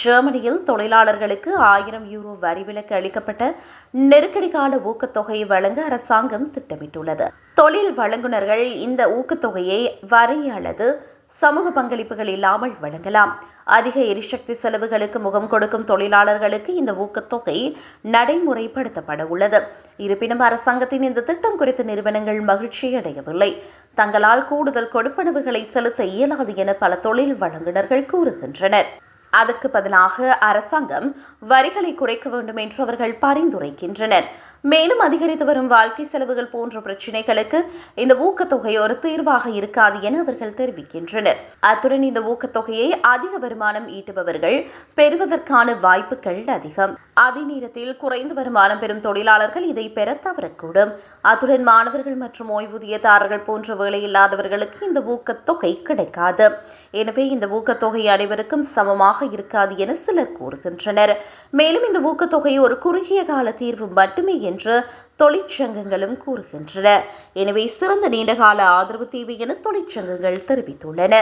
ஜெர்மனியில் தொழிலாளர்களுக்கு 1000 யூரோ வரி விலக்கு அளிக்கப்பட்ட நெருக்கடி கால ஊக்கத்தொகை வழங்க அரசாங்கம் திட்டமிட்டுள்ளது. தொழில் வழங்குநர்கள் இந்த ஊக்கத்தொகையை வரி அல்லது சமூக பங்களிப்புகள் இல்லாமல் வழங்கலாம். அதிக எரிசக்தி செலவுகளுக்கு முகம் கொடுக்கும் தொழிலாளர்களுக்கு இந்த ஊக்கத்தொகை நடைமுறைப்படுத்தப்பட உள்ளது. இருப்பினும் அரசாங்கத்தின் இந்த திட்டம் குறித்து நிறுவனங்கள் மகிழ்ச்சியடையவில்லை. தங்களால் கூடுதல் கொடுப்பனவுகளை செலுத்த இயலாது என பல தொழில் வழங்குநர்கள் கூறுகின்றனர். அதற்கு பதிலாக அரசாங்கம் வரிகளை குறைக்க வேண்டும் என்று அவர்கள் பரிந்துரைக்கின்றனர். மேலும் அதிகரித்து வரும் வாழ்க்கை செலவுகள் போன்ற பிரச்சினைகளுக்கு இந்த ஊக்கத்தொகை ஒரு தீர்வாக இருக்காது என அவர்கள் தெரிவிக்கின்றனர். அத்துடன் இந்த ஊக்கத்தொகையை அதிக வருமானம் ஈட்டுபவர்கள் பெறுவதற்கான வாய்ப்புகள் அதிகம். அதே நேரத்தில் குறைந்த வருமானம் பெறும் தொழிலாளர்கள் இதை பெற தவறக்கூடும். அத்துடன் மாணவர்கள் மற்றும் ஓய்வூதியதாரர்கள் போன்ற வேலையில்லாதவர்களுக்கு இந்த ஊக்கத்தொகை கிடைக்காது. எனவே இந்த ஊக்கத்தொகை அனைவருக்கும் சமமாக இருக்காது என சிலர் கூறுகின்றனர். மேலும் இந்த ஊக்கத்தொகை ஒரு குறுகிய கால தீர்வு மட்டுமே என்று தொழிற்சங்கங்களும் கூறுகின்றன. எனவே சிறந்த நீண்டகால ஆதரவு தேவை என தொழிற்சங்கங்கள் தெரிவித்துள்ளன.